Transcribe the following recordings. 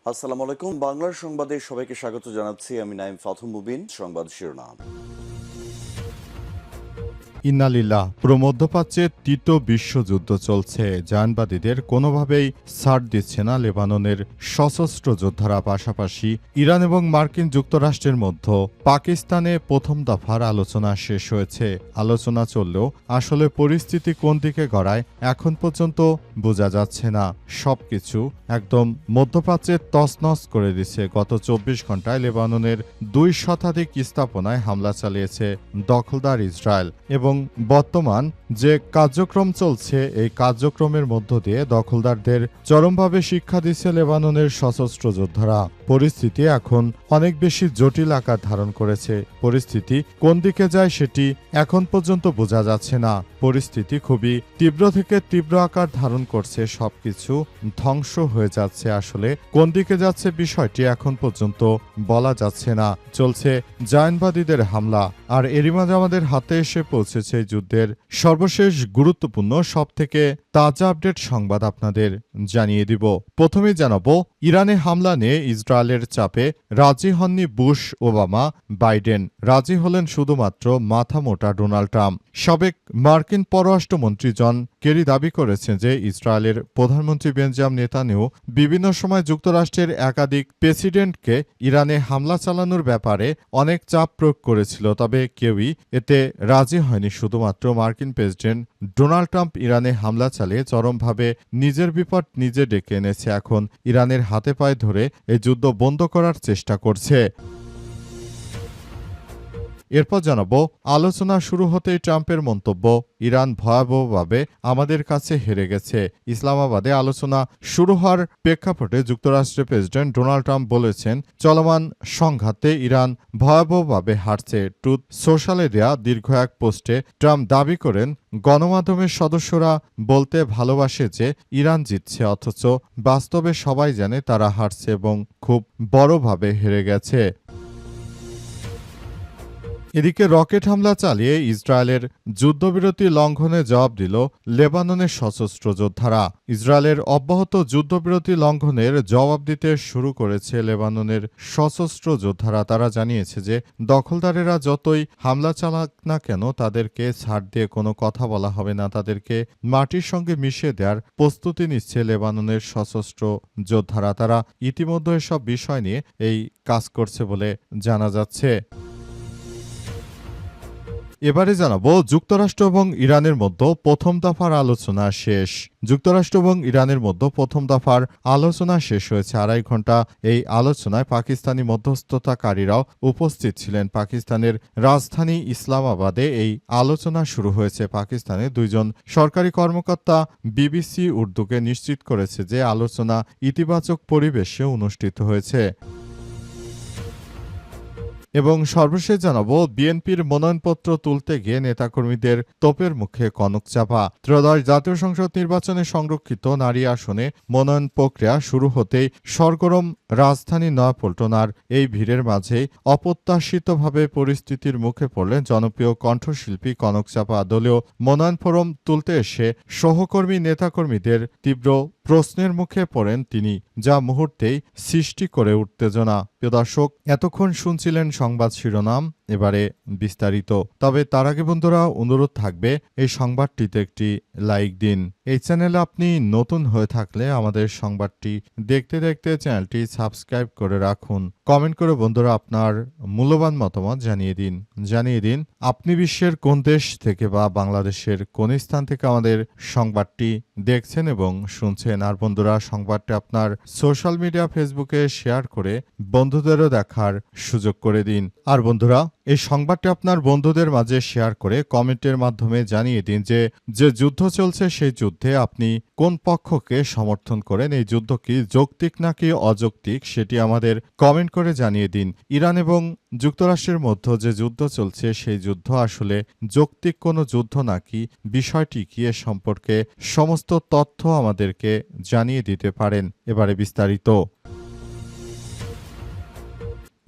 আসসালামু আলাইকুম। বাংলার সংবাদে সবাইকে স্বাগত জানাচ্ছি। আমি নাইম ফাথুম মুবিন। সংবাদ শিরোনাম। ইন্নালিল্লাহ। পুরো মধ্যপ্রাচ্যে তৃতীয় বিশ্বযুদ্ধ চলছে। জায়নবাদীদের কোনোভাবেই ছাড় দিচ্ছে না লেবাননের সশস্ত্র যোদ্ধারা। পাশাপাশি ইরান এবং মার্কিন যুক্তরাষ্ট্রের মধ্যে পাকিস্তানে প্রথম দফার আলোচনা শেষ হয়েছে। আলোচনা চললেও আসলে পরিস্থিতি কোন দিকে গড়ায় এখন পর্যন্ত বোঝা যাচ্ছে না। সবকিছু একদম মধ্যপ্রাচ্যে তছনছ করে দিচ্ছে। গত ২৪ ঘন্টায় লেবাননের ২ শতাধিক স্থাপনায় হামলা চালিয়েছে দখলদার ইসরায়েল এবং বর্তমান যে কার্যক্রম চলছে এই কার্যক্রমের মধ্য দিয়ে দখলদারদের চরমভাবে শিক্ষা দিচ্ছে লেবাননের সশস্ত্র যোদ্ধারা। পরিস্থিতি এখন অনেক বেশি জটিল আকার ধারণ করেছে। পরিস্থিতি কোন দিকে যায় সেটি এখন পর্যন্ত বোঝা যাচ্ছে না। পরিস্থিতি খুবই তীব্র থেকে তীব্র আকার ধারণ করছে। সবকিছু ধ্বংস হয়ে যাচ্ছে। আসলে কোন দিকে যাচ্ছে বিষয়টি এখন পর্যন্ত বলা যাচ্ছে না। চলছে জায়নবাদীদের হামলা, আর এরই মাঝে আমাদের হাতে এসে পৌঁছেছে যুদ্ধের সর্বশেষ গুরুত্বপূর্ণ সবথেকে তাজা আপডেট সংবাদ আপনাদের জানিয়ে দিব। প্রথমেই জানাবো, ইরানে হামলা নিয়ে ইসরায়েলের চাপে রাজি হননি বুশ, ওবামা, বাইডেন। রাজি হলেন শুধুমাত্র মাথামোটা ডোনাল্ড ট্রাম্প। সাবেক মার্কিন পররাষ্ট্রমন্ত্রী জন কেরি দাবি করেছেন যে ইসরায়েলের প্রধানমন্ত্রী বেঞ্জামিন নেতানিয়াহু বিভিন্ন সময় যুক্তরাষ্ট্রের একাধিক প্রেসিডেন্টকে ইরানে হামলা চালানোর ব্যাপারে অনেক চাপ প্রয়োগ করেছিল, তবে কেউই এতে রাজি হয়নি। শুধুমাত্র মার্কিন প্রেসিডেন্ট ডোনাল্ড ট্রাম্প ইরানে হামলা চালিয়ে চরমভাবে নিজের বিপদ নিজে ডেকে এনেছে। এখন ইরানের হাতে পায়ে ধরে এই যুদ্ধ বন্ধ করার চেষ্টা করছে। এরপর জানাবো, আলোচনা শুরু হতেই ট্রাম্পের মন্তব্য, ইরান ভয়াবহভাবে আমাদের কাছে হেরে গেছে। ইসলামাবাদে আলোচনা শুরু হওয়ার প্রেক্ষাপটে যুক্তরাষ্ট্রের প্রেসিডেন্ট ডোনাল্ড ট্রাম্প বলেছেন, চলমান সংঘাতে ইরান ভয়াবহভাবে হারছে। ট্রুথ সোশ্যালে দেয়া দীর্ঘ এক পোস্টে ট্রাম্প দাবি করেন, গণমাধ্যমের সদস্যরা বলতে ভালোবাসে যে ইরান জিতছে, অথচ বাস্তবে সবাই জানে তারা হারছে এবং খুব বড়ভাবে হেরে গেছে। এদিকে রকেট হামলা চালিয়ে ইসরায়েলের যুদ্ধবিরতি লঙ্ঘনে জবাব দিল লেবাননের সশস্ত্র যোদ্ধারা। ইসরায়েলের অব্যাহত যুদ্ধবিরতি লঙ্ঘনের জবাব দিতে শুরু করেছে লেবাননের সশস্ত্র যোদ্ধারা। তারা জানিয়েছে যে দখলদারেরা যতই হামলা চালাক না কেন তাদেরকে ছাড় দিয়ে কোনো কথা বলা হবে না। তাদেরকে মাটির সঙ্গে মিশিয়ে দেওয়ার প্রস্তুতি নিচ্ছে লেবাননের সশস্ত্র যোদ্ধারা। তারা ইতিমধ্যে এসব বিষয় নিয়ে এই কাজ করছে বলে জানা যাচ্ছে। এবারে জানাবো, যুক্তরাষ্ট্র এবং ইরানের মধ্যে প্রথম দফার আলোচনা শেষ। যুক্তরাষ্ট্র এবং ইরানের মধ্যে প্রথম দফার আলোচনা শেষ হয়েছে। ২.৫ ঘন্টা এই আলোচনায় পাকিস্তানি মধ্যস্থতাকারীরাও উপস্থিত ছিলেন। পাকিস্তানের রাজধানী ইসলামাবাদে এই আলোচনা শুরু হয়েছে। পাকিস্তানের ২ জন সরকারি কর্মকর্তা বিবিসি উর্দুকে নিশ্চিত করেছে যে আলোচনা ইতিবাচক পরিবেশে অনুষ্ঠিত হয়েছে। এবং সর্বশেষ জানাবো, বিএনপির মনোনয়নপত্র তুলতে গিয়ে নেতাকর্মীদের তোপের মুখে কনকচাপা। ত্রয়োদশ জাতীয় সংসদ নির্বাচনে সংরক্ষিত নারী আসনে মনোনয়ন প্রক্রিয়া শুরু হতেই সরগরম রাজধানী নয়াপল্টন। আর এই ভিড়ের মাঝেই অপ্রত্যাশিতভাবে পরিস্থিতির মুখে পড়লেন জনপ্রিয় কণ্ঠশিল্পী কনকচাপা। দলীয় মনোনয়ন ফরম তুলতে এসে সহকর্মী নেতাকর্মীদের তীব্র প্রশ্নের মুখে পড়েন তিনি, যা মুহূর্তেই সৃষ্টি করে উত্তেজনা। প্রিয় দর্শক, এতক্ষণ শুনছিলেন সংবাদ শিরোনাম, এবারে বিস্তারিত। তবে তার আগে বন্ধুরা অনুরোধ থাকবে এই সংবাদটিতে একটি লাইক দিন। এই চ্যানেলে আপনি নতুন হয়ে থাকলে আমাদের সংবাদটি দেখতে দেখতে চ্যানেলটি সাবস্ক্রাইব করে রাখুন। কমেন্ট করে বন্ধুরা আপনার মূল্যবান মতামত জানিয়ে দিন আপনি বিশ্বের কোন দেশ থেকে বা বাংলাদেশের কোন স্থান থেকে আমাদের সংবাদটি দেখছেন এবং শুনছেন। আর বন্ধুরা, সংবাদটি আপনার সোশ্যাল মিডিয়া ফেসবুকে শেয়ার করে বন্ধুদেরও দেখার সুযোগ করে দিন। আর বন্ধুরা, এই সংবাদটি আপনার বন্ধুদের মাঝে শেয়ার করে কমেন্টের মাধ্যমে জানিয়ে দিন যে যুদ্ধ চলছে সেই যুদ্ধে আপনি কোন পক্ষকে সমর্থন করেন। এই যুদ্ধ কি যৌক্তিক নাকি অযৌক্তিক সেটি আমাদের কমেন্ট করে জানিয়ে দিন। ইরান এবং যুক্তরাষ্ট্রের মধ্যে যে যুদ্ধ চলছে সেই যুদ্ধ আসলে যৌক্তিক কোনো যুদ্ধ নাকি, বিষয়টি কি এ সম্পর্কে সমস্ত তথ্য আমাদেরকে জানিয়ে দিতে পারেন। এবারে বিস্তারিত।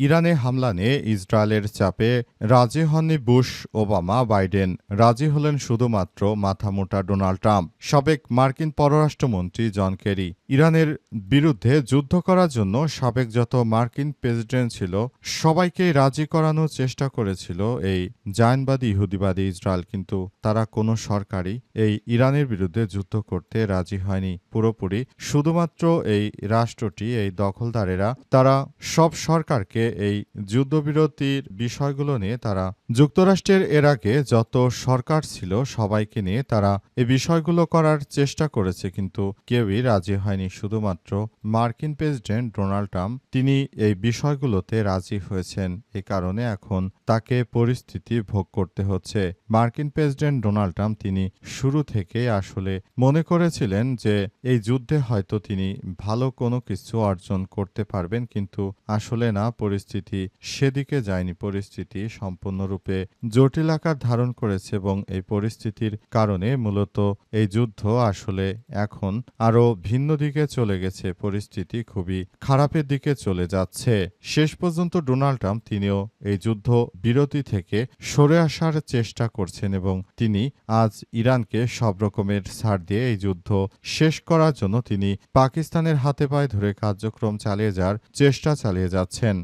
ইরানে হামলা নিয়ে ইসরায়েলের চাপে রাজি হননি বুশ, ওবামা, বাইডেন। রাজি হলেন শুধুমাত্র মাথামোটা ডোনাল্ড ট্রাম্প। সাবেক মার্কিন পররাষ্ট্রমন্ত্রী জন কেরি ইরানের বিরুদ্ধে যুদ্ধ করার জন্য সাবেক যত মার্কিন প্রেসিডেন্ট ছিল সবাইকেই রাজি করানোর চেষ্টা করেছিল এই জায়নবাদী ইহুদিবাদী ইসরায়েল, কিন্তু তারা কোনো সরকারই এই ইরানের বিরুদ্ধে যুদ্ধ করতে রাজি হয়নি পুরোপুরি। শুধুমাত্র এই রাষ্ট্রটি, এই দখলদারেরা, তারা সব সরকারকে এই যুদ্ধবিরতির বিষয়গুলো নিয়ে তারা যুক্তরাষ্ট্রের এর আগে যত সরকার ছিল সবাইকে নিয়ে তারা এই বিষয়গুলো করার চেষ্টা করেছে, কিন্তু কেউই রাজি হয়নি। শুধুমাত্র মার্কিন প্রেসিডেন্ট ডোনাল্ড ট্রাম্প তিনি এই বিষয়গুলোতে রাজি হয়েছেন। এ কারণে এখন তাকে পরিস্থিতি ভোগ করতে হচ্ছে। মার্কিন প্রেসিডেন্ট ডোনাল্ড ট্রাম্প তিনি শুরু থেকে আসলে মনে করেছিলেন যে এই যুদ্ধে হয়তো তিনি ভালো কোনো কিছু অর্জন করতে পারবেন, কিন্তু আসলে না, পরিস্থিতি সেদিকে যায়নি। পরিস্থিতি সম্পূর্ণরূপে জটিল আকার ধারণ করেছে এবং এই পরিস্থিতির কারণে মূলত এই যুদ্ধ আসলে এখন আরও ভিন্ন দিকে চলে গেছে। পরিস্থিতি খুবই খারাপের দিকে চলে যাচ্ছে। শেষ পর্যন্ত ডোনাল্ড ট্রাম্প তিনিও এই যুদ্ধ বিরতি থেকে সরে আসার চেষ্টা করছেন এবং তিনি আজ ইরানকে সব রকমের ছাড় দিয়ে এই যুদ্ধ শেষ করার জন্য তিনি পাকিস্তানের হাতে পায়ে ধরে কার্যক্রম চালিয়ে যাওয়ার চেষ্টা চালিয়ে যাচ্ছেন।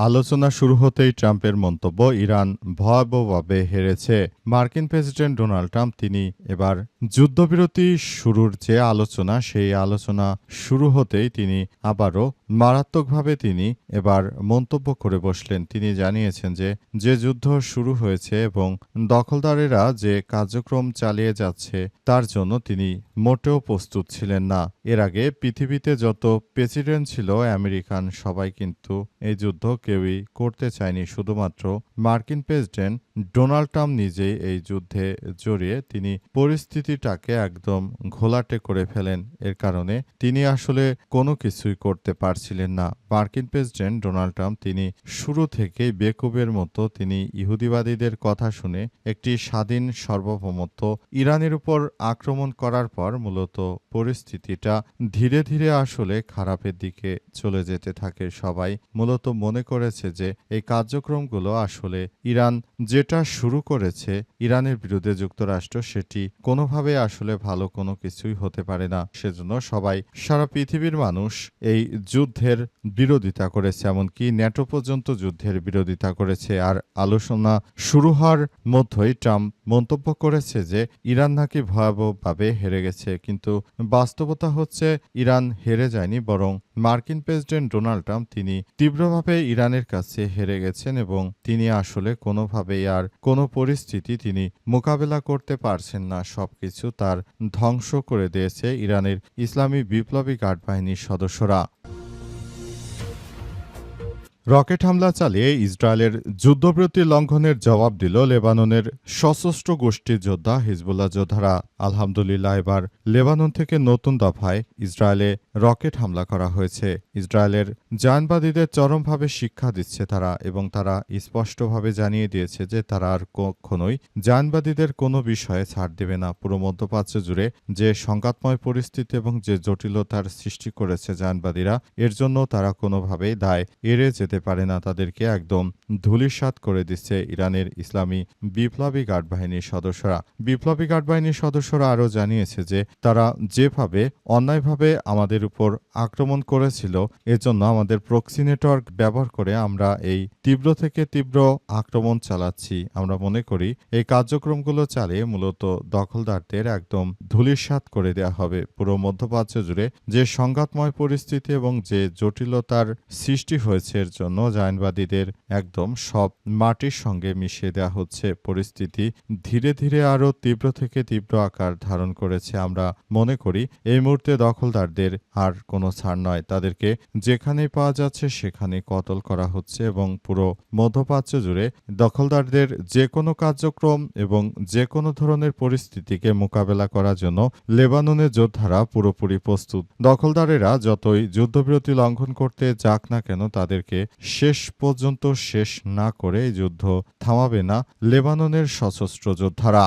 আলোচনা শুরু হতেই ট্রাম্পের মন্তব্য, ইরান ভয়াবহভাবে হেরেছে। মার্কিন প্রেসিডেন্ট ডোনাল্ড ট্রাম্প তিনি এবার যুদ্ধবিরতি শুরুর যে আলোচনা, সেই আলোচনা শুরু হতেই তিনি আবারও মারাত্মকভাবে তিনি এবার মন্তব্য করে বসলেন। তিনি জানিয়েছেন যে যুদ্ধ শুরু হয়েছে এবং দখলদারেরা যে কার্যক্রম চালিয়ে যাচ্ছে তার জন্য তিনি মোটেও প্রস্তুত ছিলেন না। এর আগে পৃথিবীতে যত প্রেসিডেন্ট ছিল আমেরিকান, সবাই কিন্তু এই যুদ্ধ কেউই করতে চায়নি। শুধুমাত্র মার্কিন প্রেসিডেন্ট ডোনাল্ড ট্রাম্প নিজেই এই যুদ্ধে জড়িয়ে তিনি পরিস্থিতিটাকে একদম ঘোলাটে করে ফেলেন। এর কারণে তিনি আসলে কোনো কিছুই করতে পারছিলেন না। মার্কিন প্রেসিডেন্ট ডোনাল্ড ট্রাম্প তিনি শুরু থেকেই বেকুবের মতো তিনি ইহুদিবাদীদের কথা শুনে একটি স্বাধীন সার্বভৌমত্ব ইরানের উপর আক্রমণ করার পর মূলত পরিস্থিতিটা ধীরে ধীরে আসলে খারাপের দিকে চলে যেতে থাকে। সবাই মূলত মনে করেছে যে এই কার্যক্রমগুলো আসলে ইরান যেটা শুরু করেছে ইরানের বিরুদ্ধে যুক্তরাষ্ট্র, সেটি কোনোভাবে আসলে ভালো কোনো কিছুই হতে পারে না। সেজন্য সবাই, সারা পৃথিবীর মানুষ এই যুদ্ধের বিরোধিতা করেছে, এমনকি ন্যাটো পর্যন্ত যুদ্ধের বিরোধিতা করেছে। আর আলোচনা শুরু হওয়ার মধ্যেই ট্রাম্প মন্তব্য করেছে যে ইরান নাকি ভয়াবহভাবে হেরে গেছে, কিন্তু বাস্তবতা হচ্ছে ইরান হেরে যায়নি, বরং মার্কিন প্রেসিডেন্ট ডোনাল্ড ট্রাম্প তিনি তীব্রভাবে ইরানের কাছে হেরে গেছেন এবং তিনি আসলে কোনোভাবেই আর কোনো পরিস্থিতি তিনি মোকাবেলা করতে পারছেন না। সবকিছু তার ধ্বংস করে দিয়েছে ইরানের ইসলামী বিপ্লবী গার্ড বাহিনীর সদস্যরা। রকেট হামলা চালিয়ে ইসরায়েলের যুদ্ধবিরতি লঙ্ঘনের জবাব দিল লেবাননের সশস্ত্র গোষ্ঠীর যোদ্ধা হিজবুল্লাহ যোদ্ধারা। আলহামদুলিল্লাহ, এবার লেবানন থেকে নতুন দফায় ইসরায়েলে রকেট হামলা করা হয়েছে। ইসরায়েলের জায়নবাদীদের চরমভাবে শিক্ষা দিচ্ছে তারা, এবং তারা স্পষ্টভাবে জানিয়ে দিয়েছে যে তারা আর কখনোই জায়নবাদীদের কোনো বিষয়ে ছাড় দেবে না। পুরো মধ্যপ্রাচ্য জুড়ে যে সংঘাতময় পরিস্থিতি এবং যে জটিলতার সৃষ্টি করেছে জায়নবাদীরা, এর জন্য তারা কোনোভাবেই দায় এড়িয়ে যেতে পারে না। তাদেরকে একদম ধূলিসাৎ করে দিচ্ছে ইরানের ইসলামী বিপ্লবী গার্ড বাহিনীর সদস্যরা। বিপ্লবী গার্ড বাহিনীর সদস্যরা আরও জানিয়েছে যে তারা যেভাবে অন্যায়ভাবে আমাদের উপর আক্রমণ করেছিল, এজন্য আমাদের প্রক্সি নেটওয়ার্ক ব্যবহার করে আমরা এই তীব্র থেকে তীব্র আক্রমণ চালাচ্ছি। আমরা মনে করি এই কার্যক্রমগুলো চালিয়ে মূলত দখলদারদের একদম ধূলিসাৎ করে দেওয়া হবে। পুরো মধ্যপ্রাচ্য জুড়ে যে সংঘাতময় পরিস্থিতি এবং যে জটিলতার সৃষ্টি হয়েছে, এর জন্য জায়নবাদীদের একদম সব মাটির সঙ্গে মিশিয়ে দেওয়া হচ্ছে। পরিস্থিতি ধীরে ধীরে আরও তীব্র থেকে তীব্র আকার ধারণ করেছে। আমরা মনে করি এই মুহূর্তে দখলদারদের আর কোনো ছাড় নয়। তাদেরকে যেখানেই পাওয়া যাচ্ছে সেখানে কতল করা হচ্ছে এবং পুরো মধ্যপ্রাচ্য জুড়ে দখলদারদের যে কোনো কার্যক্রম এবং যে কোনো ধরনের পরিস্থিতিকে মোকাবেলা করার জন্য লেবাননের যোদ্ধারা পুরোপুরি প্রস্তুত। দখলদারেরা যতই যুদ্ধবিরতি লঙ্ঘন করতে যাক না কেন, তাদেরকে শেষ পর্যন্ত শেষ না করে যুদ্ধ থামাবে না লেবাননের সশস্ত্র যোদ্ধারা।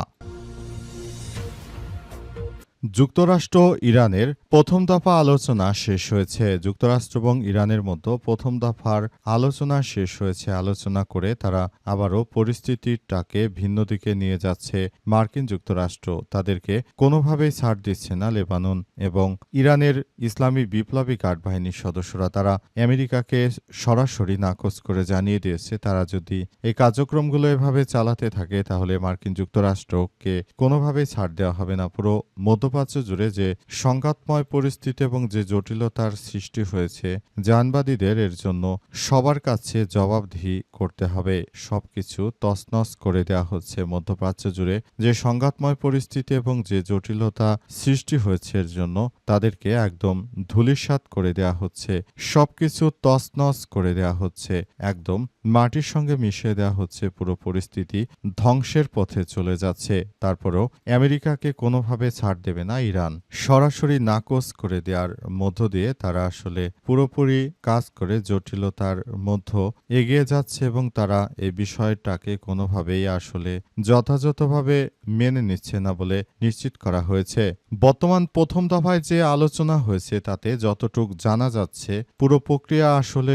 যুক্তরাষ্ট্র ইরানের প্রথম দফা আলোচনা শেষ হয়েছে। যুক্তরাষ্ট্র এবং ইরানের মধ্যে প্রথম দফার আলোচনা শেষ হয়েছে। আলোচনা করে তারা আবারও পরিস্থিতিটাকে ভিন্ন দিকে নিয়ে যাচ্ছে মার্কিন যুক্তরাষ্ট্র। তাদেরকে কোনোভাবেই ছাড় দিচ্ছে না লেবানন এবং ইরানের ইসলামী বিপ্লবী গার্ড বাহিনীর সদস্যরা। তারা আমেরিকাকে সরাসরি নাকচ করে জানিয়ে দিয়েছে তারা যদি এই কার্যক্রমগুলো এভাবে চালাতে থাকে তাহলে মার্কিন যুক্তরাষ্ট্রকে কোনোভাবেই ছাড় দেওয়া হবে না। পুরো মধ্যপ্রাচ্য জুড়ে যে সংঘাতময় পরিস্থিতি এবং যে জটিলতার সৃষ্টি হয়েছে, জানবাদীদের এর জন্য সবার কাছে জবাবদিহি করতে হবে। সবকিছু তছনছ করে দেওয়া হচ্ছে। মধ্যপ্রাচ্য জুড়ে যে সংঘাতময় পরিস্থিতি এবং যে জটিলতা সৃষ্টি হয়েছে এর জন্য তাদেরকে একদম ধূলিসাৎ করে দেওয়া হচ্ছে। সবকিছু তছনছ করে দেওয়া হচ্ছে। একদম মাটির সঙ্গে মিশিয়ে দেওয়া হচ্ছে। পুরো পরিস্থিতি ধ্বংসের পথে চলে যাচ্ছে। তারপরেও আমেরিকাকে কোনোভাবে ছাড় দেবে না ইরান। সরাসরি নাকচ করে দেওয়ার মধ্য দিয়ে তারা আসলে পুরোপুরি কাজ করে জটিলতার মধ্যে এগিয়ে যাচ্ছে এবং তারা এই বিষয়টাকে কোনোভাবেই আসলে যথাযথভাবে মেনে নিচ্ছে না বলে নিশ্চিত করা হয়েছে। বর্তমান প্রথম দফায় যে আলোচনা হয়েছে তাতে যতটুকু জানা যাচ্ছে পুরো প্রক্রিয়া আসলে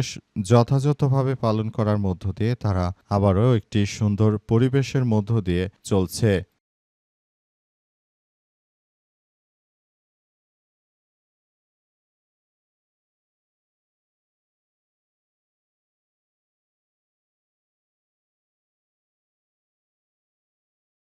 যথাযথভাবে পালন করার মধ্য দিয়ে তারা আবারও একটি সুন্দর পরিবেশের মধ্য দিয়ে চলছে।